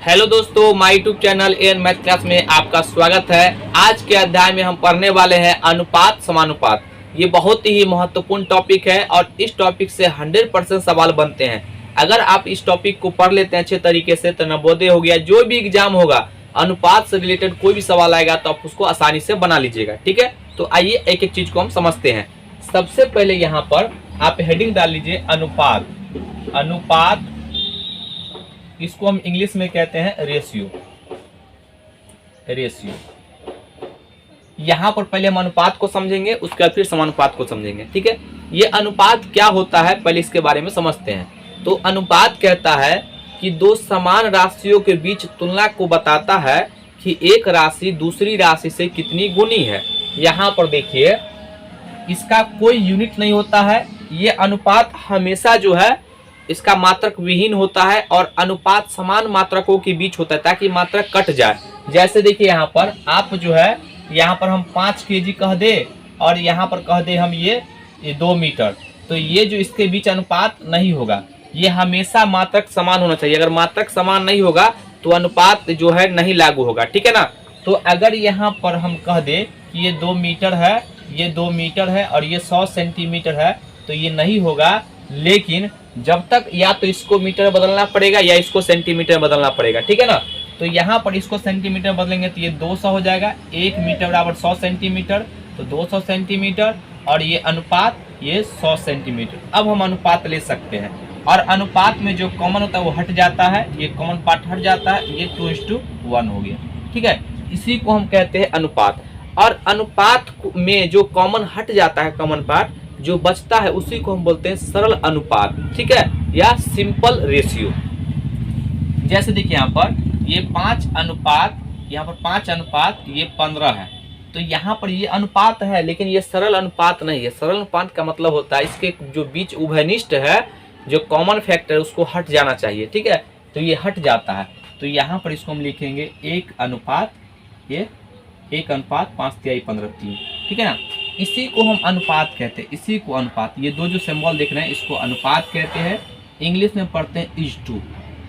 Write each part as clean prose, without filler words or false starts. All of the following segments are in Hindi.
हेलो दोस्तों, my YouTube channel N math class में आपका स्वागत है। आज के अध्याय में हम पढ़ने वाले हैं अनुपात समानुपात। ये बहुत ही महत्वपूर्ण टॉपिक है और इस टॉपिक से 100% सवाल बनते हैं। अगर आप इस टॉपिक को पढ़ लेते हैं अच्छे तरीके से तो नवोदय हो गया, जो भी एग्जाम होगा अनुपात से रिलेटेड कोई भी सवाल आएगा तो आप उसको आसानी से बना लीजिएगा। ठीक है, तो आइए एक एक चीज को हम समझते हैं। सबसे पहले यहाँ पर आप हेडिंग डाल लीजिए अनुपात। अनुपात इसको हम इंग्लिश में कहते हैं रेशियो। रेशियो यहां पर पहले हम अनुपात को समझेंगे, उसके बाद फिर समानुपात को समझेंगे। ठीक है, ये अनुपात क्या होता है पहले इसके बारे में समझते हैं। तो अनुपात कहता है कि दो समान राशियों के बीच तुलना को बताता है कि एक राशि दूसरी राशि से कितनी गुनी है। यहां पर देखिए, इसका कोई यूनिट नहीं होता है। ये अनुपात हमेशा जो है इसका मात्रक विहीन होता है और अनुपात समान मात्रकों के बीच होता है ताकि मात्रक कट जाए। जैसे देखिए यहाँ पर आप जो है यहाँ पर हम 5 kg कह दे और यहाँ पर कह दे हम ये 2 मीटर, तो ये जो इसके बीच अनुपात नहीं होगा। ये हमेशा मात्रक समान होना चाहिए। अगर मात्रक समान नहीं होगा तो अनुपात जो है नहीं लागू होगा। ठीक है ना। तो अगर यहाँ पर हम कह दे कि ये 2 मीटर है, ये 2 मीटर है और ये 100 सेंटीमीटर है, तो ये नहीं होगा। लेकिन जब तक या तो इसको मीटर बदलना पड़ेगा या इसको सेंटीमीटर बदलना पड़ेगा। ठीक है ना। तो यहाँ पर इसको सेंटीमीटर बदलेंगे तो ये 200 हो जाएगा। 1 मीटर बराबर 100 सेंटीमीटर, तो 200 सेंटीमीटर और ये अनुपात ये 100 सेंटीमीटर। अब हम अनुपात ले सकते हैं और अनुपात में जो कॉमन होता है वो हट जाता है। ये कॉमन पार्ट हट जाता है, ये 2:1 हो गया। ठीक है, इसी को हम कहते हैं अनुपात। और अनुपात में जो कॉमन हट जाता है, कॉमन पार्ट जो बचता है, उसी को हम बोलते हैं सरल अनुपात। ठीक है, या सिंपल रेशियो। जैसे देखिए यहाँ पर ये 5 अनुपात, यहाँ पर 5 अनुपात ये 15 है, तो यहाँ पर ये अनुपात है लेकिन ये सरल अनुपात नहीं है। सरल अनुपात का मतलब होता है इसके जो बीच उभयनिष्ठ है, जो कॉमन फैक्टर उसको हट जाना चाहिए। ठीक है, तो ये हट जाता है, तो यहाँ पर इसको हम लिखेंगे 1 अनुपात, ये 1 अनुपात 5/15। ठीक है ना। इसी को हम अनुपात कहते हैं, इसी को अनुपात। ये दो जो सिंबल देख रहे हैं इसको अनुपात कहते हैं। इंग्लिश में पढ़ते हैं इज-टू।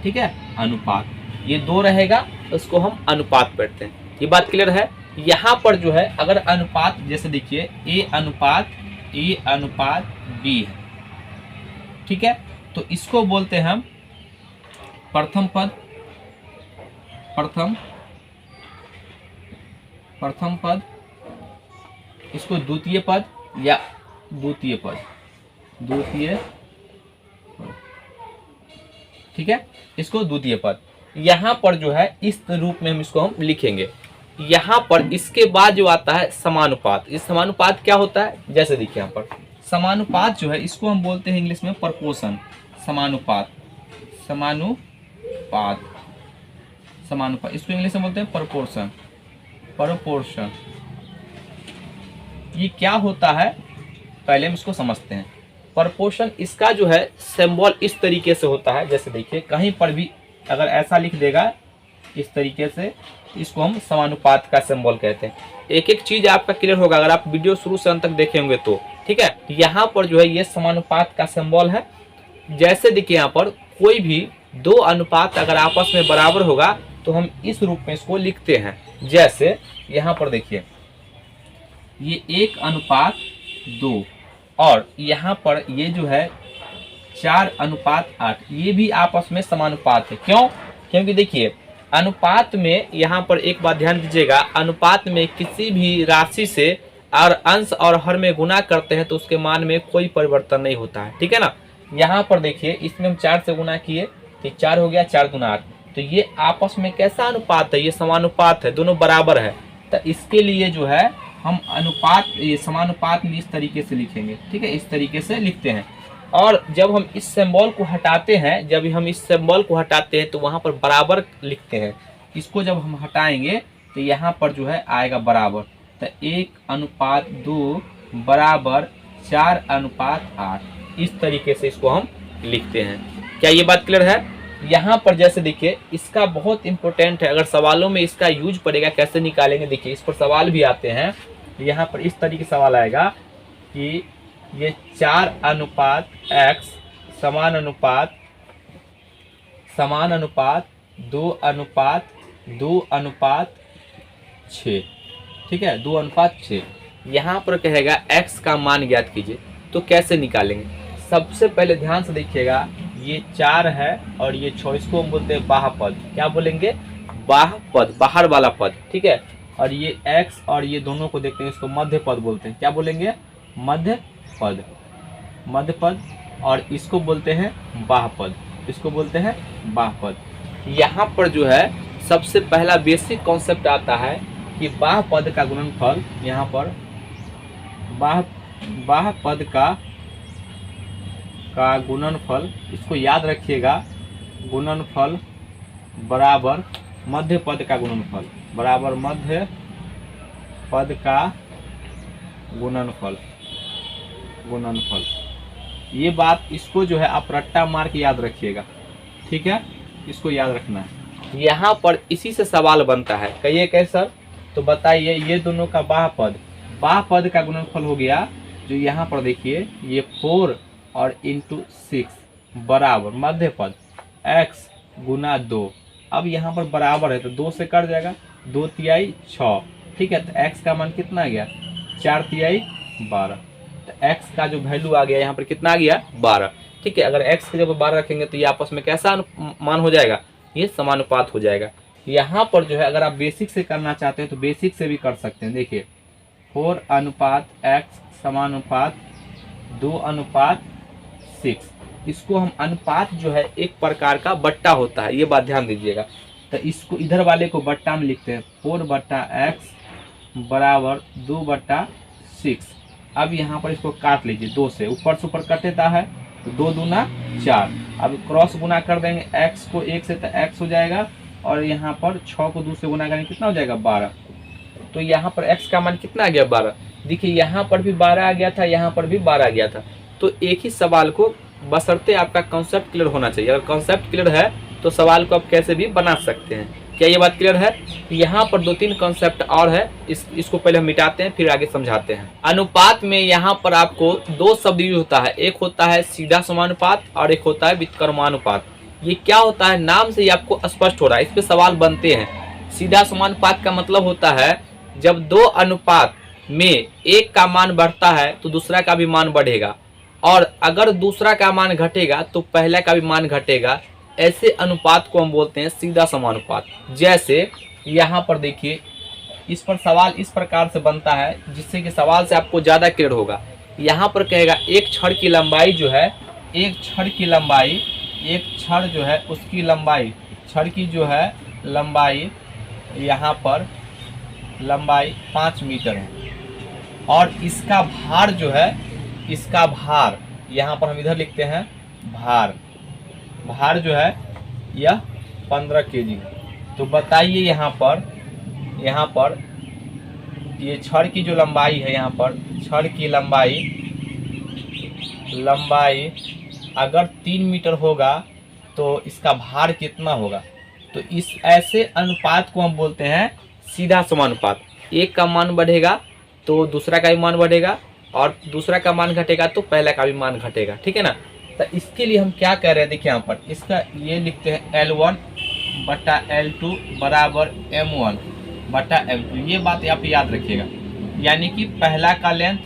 ठीक है, अनुपात ये 2 रहेगा तो इसको हम अनुपात पढ़ते हैं। ये बात क्लियर है। यहाँ पर जो है अगर अनुपात जैसे देखिए ए अनुपात बी है। ठीक है, तो इसको बोलते हैं हम प्रथम पद, प्रथम पद, इसको द्वितीय पद या द्वितीय पद। ठीक है, इसको द्वितीय पद। यहाँ पर जो है इस रूप में हम इसको हम लिखेंगे। यहाँ पर इसके बाद जो आता है समानुपात। इस समानुपात क्या होता है, जैसे देखिए यहाँ पर समानुपात जो है इसको हम बोलते हैं इंग्लिश में प्रपोर्शन। समानुपात, समानुपात, समानुपात, इसको इंग्लिश में बोलते हैं प्रपोर्शन। प्रपोर्शन ये क्या होता है पहले हम इसको समझते हैं। प्रपोर्शन इसका जो है सिंबल इस तरीके से होता है। जैसे देखिए कहीं पर भी अगर ऐसा लिख देगा इस तरीके से, इसको हम समानुपात का सिंबल कहते हैं। एक एक चीज आपका क्लियर होगा अगर आप वीडियो शुरू से अंत तक देखे होंगे तो। ठीक है, यहाँ पर जो है ये समानुपात का सिंबल है। जैसे देखिए यहाँ पर कोई भी 2 अनुपात अगर आपस में बराबर होगा तो हम इस रूप में इसको लिखते हैं। जैसे यहाँ पर देखिए ये 1 अनुपात 2 और यहाँ पर ये जो है 4 अनुपात 8, ये भी आपस में समानुपात है। क्यों? क्योंकि देखिए अनुपात में यहाँ पर एक बात ध्यान दीजिएगा, अनुपात में किसी भी राशि से और अंश और हर में गुना करते हैं तो उसके मान में कोई परिवर्तन नहीं होता है। ठीक है ना। यहाँ पर देखिए इसमें हम 4 से गुना किए तो 4 हो गया, 4 दूना 8, तो ये आपस में कैसा अनुपात है, ये समानुपात है, दोनों बराबर है। तो इसके लिए जो है हम अनुपात, ये समानुपात में इस तरीके से लिखेंगे। ठीक है, इस तरीके से लिखते हैं। और जब हम इस सिंबल को हटाते हैं, जब हम इस सिंबल को हटाते हैं तो वहाँ पर बराबर लिखते हैं। इसको जब हम हटाएंगे तो यहाँ पर जो है आएगा बराबर। तो 1 अनुपात 2 बराबर 4 अनुपात 8, इस तरीके से इसको हम लिखते हैं। क्या ये बात क्लियर है? यहाँ पर जैसे देखिए इसका बहुत इंपॉर्टेंट है, अगर सवालों में इसका यूज पड़ेगा कैसे निकालेंगे। देखिए इस पर सवाल भी आते हैं। यहाँ पर इस तरीके से सवाल आएगा कि ये 4 अनुपात x समान अनुपात 2:6, ठीक है, 2:6। यहाँ पर कहेगा x का मान ज्ञात कीजिए, तो कैसे निकालेंगे? सबसे पहले ध्यान से देखिएगा, ये 4 है और ये 6, इसको हम बोलते हैं बाह्य पद। क्या बोलेंगे? बाह्य पद, बाहर वाला पद, ठीक है। और ये x और ये दोनों को देखते हैं, इसको मध्य पद बोलते हैं। क्या बोलेंगे? मध्य पद, मध्य पद। और इसको बोलते हैं बाह्य पद, इसको बोलते हैं बाह्य पद। यहाँ पर जो है सबसे पहला बेसिक कॉन्सेप्ट आता है कि बाह्य पद का गुणनफल, यहाँ पर बाह्य पद का गुणनफल, इसको याद रखिएगा, गुणनफल बराबर मध्य पद का गुणनफल, बराबर मध्य पद का गुणनफल। ये बात, इसको जो है आप रट्टा मार के याद रखिएगा, ठीक है, इसको याद रखना है। यहाँ पर इसी से सवाल बनता है, कहिए कैसे सर? तो बताइए, ये दोनों का बाह्य पद का गुणनफल हो गया, जो यहाँ पर देखिए ये 4 और इंटू 6 बराबर मध्य पद x गुना 2। अब यहाँ पर बराबर है तो 2 से कट जाएगा, 2 तिहाई 6, ठीक है। तो x का मान कितना आ गया? 4 तिहाई 12। तो x का जो वैल्यू आ गया यहाँ पर कितना आ गया? 12, ठीक है। अगर x के जब 12 रखेंगे तो ये आपस में कैसा मान हो जाएगा? ये समानुपात हो जाएगा। यहाँ पर जो है अगर आप बेसिक से करना चाहते हैं तो बेसिक से भी कर सकते हैं। देखिए 4:x समानुपात 2:6, इसको हम अनुपात जो है एक प्रकार का बट्टा होता है, ये बात ध्यान दीजिएगा। तो इसको इधर वाले को बट्टा में लिखते हैं, 4/x बराबर 2/6। अब यहाँ पर इसको काट लीजिए 2 से, ऊपर से ऊपर कटेता है तो 2 दूना 4। अब क्रॉस गुना कर देंगे x को 1 से तो x हो जाएगा, और यहाँ पर 6 को 2 से गुना करेंगे कितना हो जाएगा? 12। तो यहाँ पर x का मान कितना आ गया? 12। देखिए यहाँ पर भी 12 आ गया था, यहाँ पर भी 12 आ गया था। तो एक ही सवाल को, बशर्ते आपका कॉन्सेप्ट क्लियर होना चाहिए। अगर कॉन्सेप्ट क्लियर है तो सवाल को आप कैसे भी बना सकते हैं। क्या ये बात क्लियर है? यहाँ पर 2-3 कॉन्सेप्ट और है, इसको पहले हम मिटाते हैं फिर आगे समझाते हैं। अनुपात में यहाँ पर आपको 2 शब्द यूज होता है, एक होता है सीधा समानुपात और एक होता है व्युत्क्रमानुपात। ये क्या होता है? नाम से ही आपको स्पष्ट हो रहा है, इस पे सवाल बनते हैं। सीधा समानुपात का मतलब होता है जब 2 अनुपात में एक का मान बढ़ता है तो दूसरा का भी मान बढ़ेगा, और अगर दूसरा का मान घटेगा तो पहला का भी मान घटेगा। ऐसे अनुपात को हम बोलते हैं सीधा समानुपात। जैसे यहाँ पर देखिए, इस पर सवाल इस प्रकार से बनता है जिससे कि सवाल से आपको ज़्यादा क्लियर होगा। यहाँ पर कहेगा एक छड़ की लंबाई जो है, एक छड़ जो है उसकी लंबाई, छड़ की जो है लंबाई, यहाँ पर लंबाई 5 मीटर है, और इसका भार जो है, इसका भार यहाँ पर हम इधर लिखते हैं भार जो है यह 15 kg। तो बताइए यहाँ पर ये छड़ की जो लंबाई है, यहाँ पर छड़ की लंबाई अगर 3 मीटर होगा तो इसका भार कितना होगा? तो इस ऐसे अनुपात को हम बोलते हैं सीधा समानुपात। एक का मान बढ़ेगा तो दूसरा का भी मान बढ़ेगा, और दूसरा का मान घटेगा तो पहला का भी मान घटेगा, ठीक है ना। तो इसके लिए हम क्या कर रहे हैं, देखिए यहाँ पर इसका ये लिखते हैं L1/L2 बराबर M1/M2। ये बात आप याद रखिएगा, यानी कि पहला का लेंथ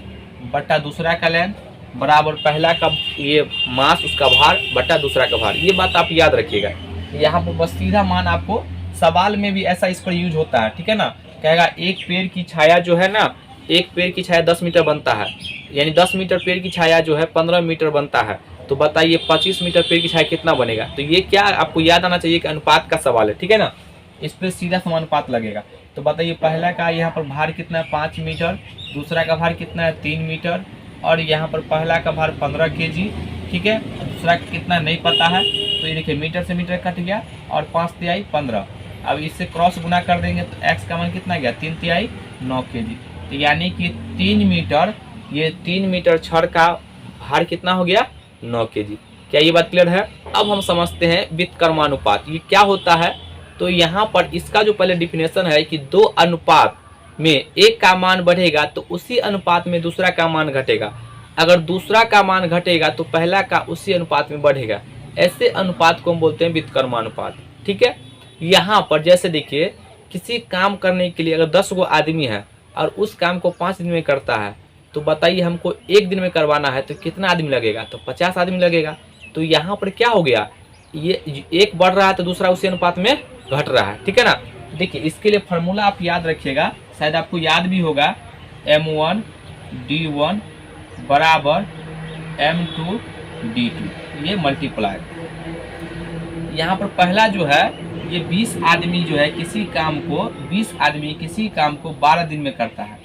बटा दूसरा का लेंथ बराबर पहला का ये मास, उसका भार बटा दूसरा का भार। ये बात आप याद रखिएगा। यहाँ पर बस सीधा मान आपको सवाल में भी ऐसा इस पर यूज होता है, ठीक है ना। कहेगा एक पेड़ की छाया जो है ना, एक पेड़ की छाया 10 मीटर बनता है, यानी 10 मीटर पेड़ की छाया जो है 15 मीटर बनता है। तो बताइए 25 मीटर पेड़ की छाया कितना बनेगा? तो ये क्या आपको याद आना चाहिए कि अनुपात का सवाल है, ठीक है ना। इस पर सीधा समानुपात लगेगा। तो बताइए पहला का यहाँ पर भार कितना है? 5 मीटर, दूसरा का भार कितना है? 3 मीटर, और यहाँ पर पहला का भार 15 kg, ठीक है। दूसरा कितना नहीं पता है, तो ये देखिए मीटर से मीटर कट गया, और 5 तिहाई 15। अब इससे क्रॉस गुना कर देंगे तो x का मान कितना गया? 3 तिहाई 9 kg। तो यानी कि 3 मीटर, ये 3 मीटर छड़ का भार कितना हो गया? 9 kg। क्या ये बात क्लियर है? अब हम समझते हैं व्युत्क्रमानुपात ये क्या होता है। तो यहाँ पर इसका जो पहले डिफिनेशन है कि 2 अनुपात में एक का मान बढ़ेगा तो उसी अनुपात में दूसरा का मान घटेगा, अगर दूसरा का मान घटेगा तो पहला का उसी अनुपात में बढ़ेगा। ऐसे अनुपात को हम बोलते हैं व्युत्क्रमानुपात, ठीक है। यहाँ पर जैसे देखिए, किसी काम करने के लिए अगर 10 गो आदमी है और उस काम को 5 दिन में करता है, तो बताइए हमको 1 दिन में करवाना है तो कितना आदमी लगेगा? तो 50 आदमी लगेगा। तो यहाँ पर क्या हो गया, ये एक बढ़ रहा है तो दूसरा उसी अनुपात में घट रहा है, ठीक है ना। देखिए इसके लिए फार्मूला आप याद रखिएगा, शायद आपको याद भी होगा, M1 D1 बराबर M2 D2, ये मल्टीप्लाई। यहाँ पर पहला जो है, ये 20 आदमी जो है किसी काम को 20 आदमी किसी काम को 12 दिन में करता है।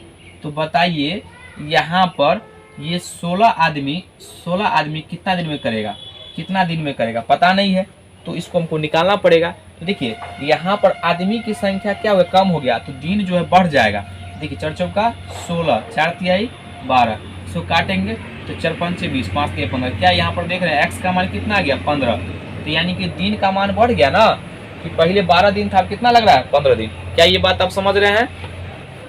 तो बताइए यहाँ पर ये 16 आदमी कितना दिन में करेगा, कितना दिन में करेगा, पता नहीं है, तो इसको हमको निकालना पड़ेगा। तो देखिए यहाँ पर आदमी की संख्या क्या हो गया, कम हो गया, तो दिन जो है बढ़ जाएगा। देखिए 4 चौका 16, 4 तिहाई 12, इसको काटेंगे तो 4 पंचे 20, 5 तिहाई 15। क्या यहाँ पर देख रहे हैं x का मान कितना आ गया, 15। तो यानी कि दिन का मान बढ़ गया ना, कि पहले 12 दिन था, कितना लग रहा है, 15 दिन। क्या ये बात आप समझ रहे हैं?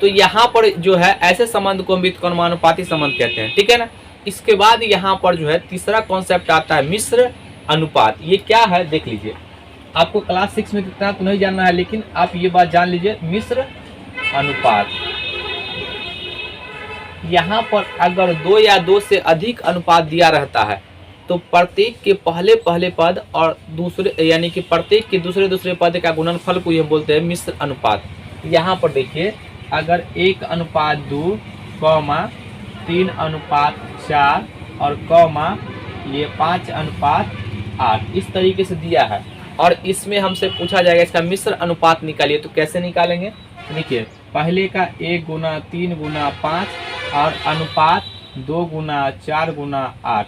तो यहाँ पर जो है ऐसे संबंध को हम व्युत्क्रमानुपाती संबंध कहते हैं, ठीक है ना। इसके बाद यहाँ पर जो है तीसरा कॉन्सेप्ट आता है मिश्र अनुपात। ये क्या है देख लीजिए, आपको क्लास 6 में कितना तो नहीं जानना है, लेकिन आप ये बात जान लीजिए, मिश्र अनुपात। यहाँ पर अगर 2 या 2 से अधिक अनुपात दिया रहता है तो प्रत्येक के पहले पद और दूसरे, यानी कि प्रत्येक के दूसरे पद का गुणनफल को ये बोलते हैं मिश्र अनुपात। यहाँ पर देखिए, अगर 1:2, 3:4 और ये 5:8 इस तरीके से दिया है, और इसमें हमसे पूछा जाएगा इसका मिश्र अनुपात निकालिए। तो कैसे निकालेंगे, देखिए पहले का 1 गुना 3 गुना 5 और अनुपात 2 गुना 4 गुना 8।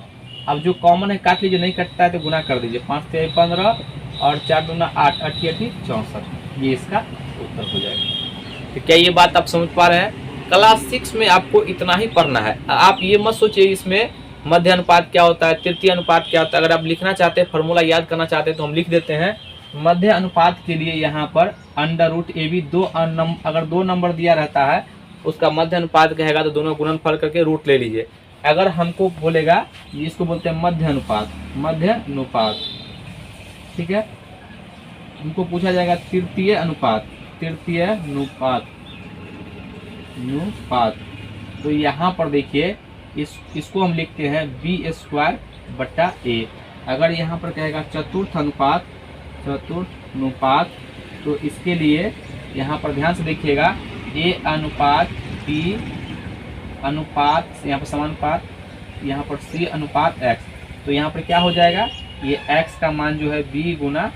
अब जो कॉमन है काट लीजिए, नहीं कटता है तो गुना कर दीजिए, 5 तिहाई 15 और 4 दूना 8, 8 64, ये इसका उत्तर हो जाएगा। तो क्या ये बात आप समझ पा रहे हैं? क्लास 6 में आपको इतना ही पढ़ना है। आप ये मत सोचिए इसमें मध्य अनुपात क्या होता है, तृतीय अनुपात क्या होता है। अगर आप लिखना चाहते हैं, फॉर्मूला याद करना चाहते हैं, तो हम लिख देते हैं। मध्य अनुपात के लिए यहाँ पर √AB अगर 2 नंबर दिया रहता है, उसका मध्य अनुपात कहेगा तो दोनों गुणनफल करके रूट ले लीजिए। अगर हमको बोलेगा, इसको बोलते हैं मध्य अनुपात, ठीक है। हमको पूछा जाएगा तृतीय अनुपात, तो यहाँ पर देखिए इसको हम लिखते हैं B²/A। अगर यहाँ पर कहेगा चतुर्थ अनुपात, तो इसके लिए यहाँ पर ध्यान से देखिएगा, A अनुपात B अनुपात, यहाँ पर समानुपात, यहाँ पर C अनुपात X। तो यहाँ पर क्या हो जाएगा, ये X का मान जो है B गुना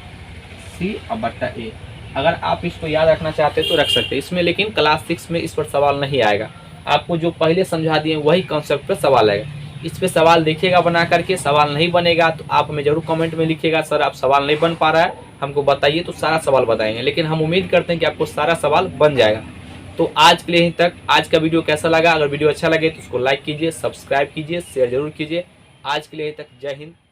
C/A। अगर आप इसको याद रखना चाहते हैं तो रख सकते हैं इसमें, लेकिन क्लास 6 में इस पर सवाल नहीं आएगा। आपको जो पहले समझा दिए वही कॉन्सेप्ट पर सवाल आएगा। इस पे सवाल देखिएगा बना करके। सवाल नहीं बनेगा तो आप हमें जरूर कमेंट में लिखिएगा, सर आप सवाल नहीं बन पा रहा है हमको बताइए, तो सारा सवाल बताएंगे। लेकिन हम उम्मीद करते हैं कि आपको सारा सवाल बन जाएगा। तो आज के लिए यहीं तक। आज का वीडियो कैसा लगा? अगर वीडियो अच्छा लगे तो उसको लाइक कीजिए, सब्सक्राइब कीजिए, शेयर जरूर कीजिए। आज के लिए यहीं तक। जय हिंद।